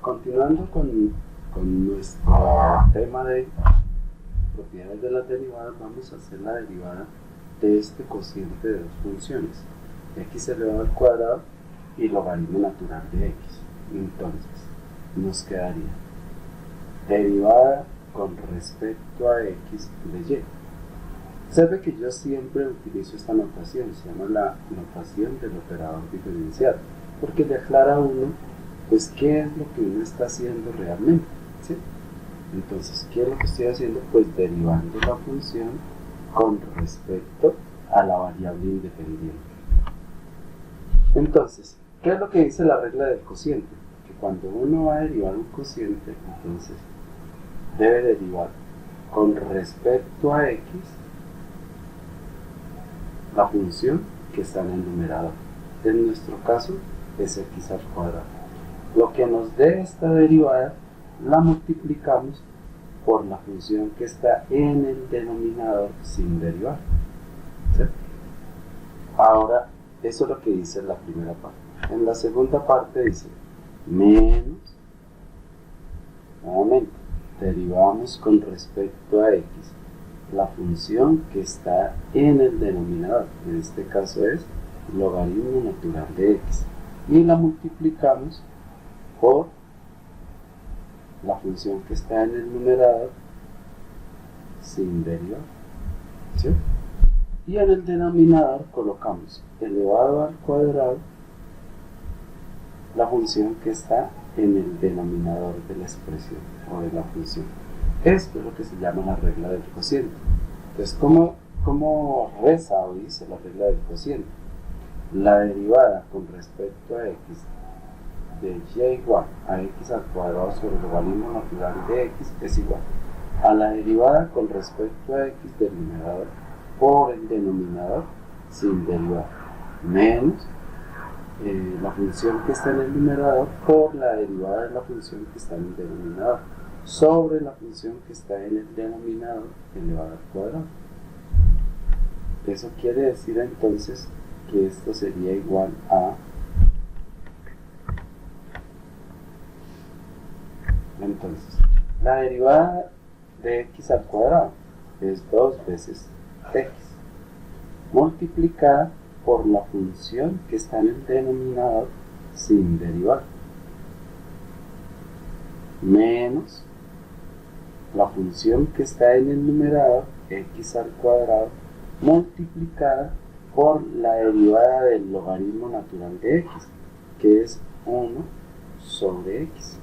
continuando con nuestro tema de propiedades de las derivadas, vamos a hacer la derivada de este cociente de dos funciones, x elevado al cuadrado y logaritmo natural de x. Entonces, nos quedaría derivada con respecto a x de y. Observe que yo siempre utilizo esta notación, se llama la notación del operador diferencial, porque le aclara a uno, pues, qué es lo que uno está haciendo realmente, ¿sí? Entonces, ¿qué es lo que estoy haciendo? Pues derivando la función con respecto a la variable independiente. Entonces, ¿qué es lo que dice la regla del cociente? Que cuando uno va a derivar un cociente, entonces debe derivar con respecto a x la función que está en el numerador. En nuestro caso es x al cuadrado. Lo que nos dé esta derivada la multiplicamos por la función que está en el denominador sin derivar, ¿sí? Ahora, eso es lo que dice la primera parte. En la segunda parte dice menos, nuevamente, derivamos con respecto a x la función que está en el denominador, en este caso es logaritmo natural de x, y la multiplicamos por la función que está en el numerador sin derivar, ¿sí? Y en el denominador colocamos elevado al cuadrado la función que está en el denominador de la expresión o de la función. Esto es lo que se llama la regla del cociente. Entonces, ¿cómo reza o dice la regla del cociente? La derivada con respecto a x de y igual a x al cuadrado sobre el logaritmo natural de x es igual a la derivada con respecto a x del numerador por el denominador sin derivar, menos la función que está en el numerador por la derivada de la función que está en el denominador sobre la función que está en el denominador elevado al cuadrado. Eso quiere decir entonces que esto sería igual a, entonces, la derivada de x al cuadrado es 2 veces x multiplicada por la función que está en el denominador sin derivar, menos la función que está en el numerador x al cuadrado multiplicada por la derivada del logaritmo natural de x, que es 1 sobre x.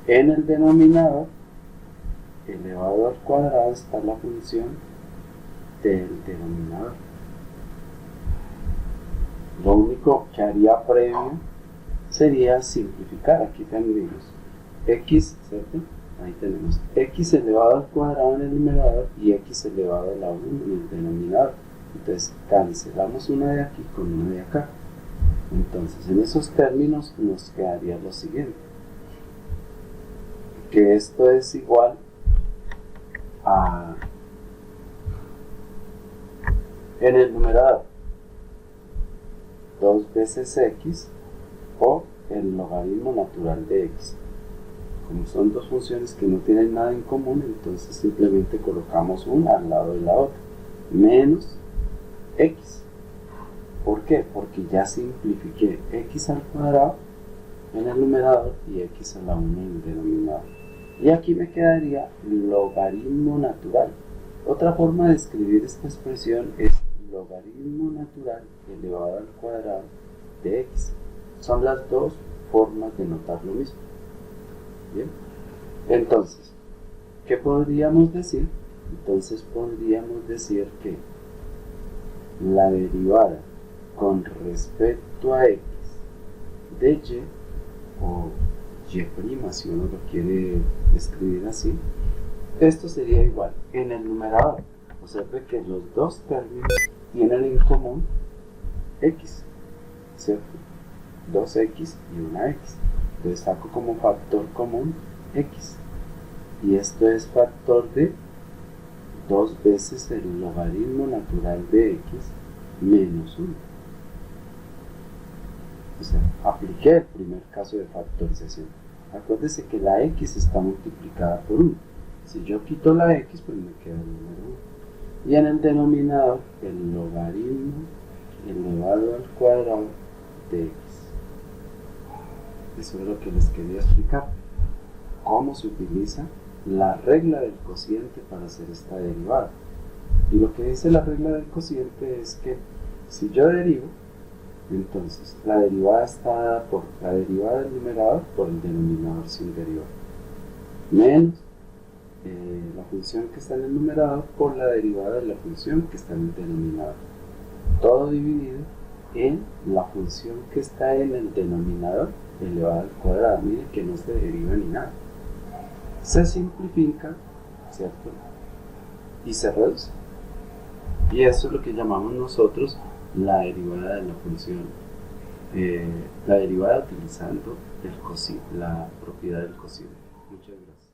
En el denominador elevado al cuadrado está la función del denominador. Lo único que haría previo sería simplificar. Aquí tenemos x, ¿cierto? Ahí tenemos x elevado al cuadrado en el numerador y x elevado a la 1 en el denominador. Entonces cancelamos una de aquí con una de acá. Entonces en esos términos nos quedaría lo siguiente, que esto es igual a, en el numerador, 2 veces x o el logaritmo natural de x. Como son dos funciones que no tienen nada en común, entonces simplemente colocamos una al lado de la otra, menos x. ¿Por qué? Porque ya simplifiqué x al cuadrado en el numerador y x a la 1 en el denominador. Y aquí me quedaría logaritmo natural. Otra forma de escribir esta expresión es logaritmo natural elevado al cuadrado de x. Son las dos formas de notar lo mismo. Bien, entonces, ¿qué podríamos decir? Entonces podríamos decir que la derivada con respecto a x de y, o y', si uno lo quiere escribir así, esto sería igual en el numerador. Observe que los dos términos tienen en común x, ¿cierto? 2x y una x. Entonces saco como factor común x, y esto es factor de 2 veces el logaritmo natural de x menos 1. O sea, apliqué el primer caso de factorización. Acuérdese que la x está multiplicada por 1. Si yo quito la x, pues me queda el número 1. Y en el denominador, el logaritmo elevado al cuadrado de x. Eso es lo que les quería explicar. Cómo se utiliza la regla del cociente para hacer esta derivada. Y lo que dice la regla del cociente es que si yo derivo, entonces la derivada está dada por la derivada del numerador por el denominador sin derivar, menos la función que está en el numerador por la derivada de la función que está en el denominador. Todo dividido en la función que está en el denominador elevada al cuadrado. Miren que no se deriva ni nada. Se simplifica, ¿cierto? Y se reduce. Y eso es lo que llamamos nosotros la derivada de la función. La derivada utilizando la propiedad del cociente. Muchas gracias.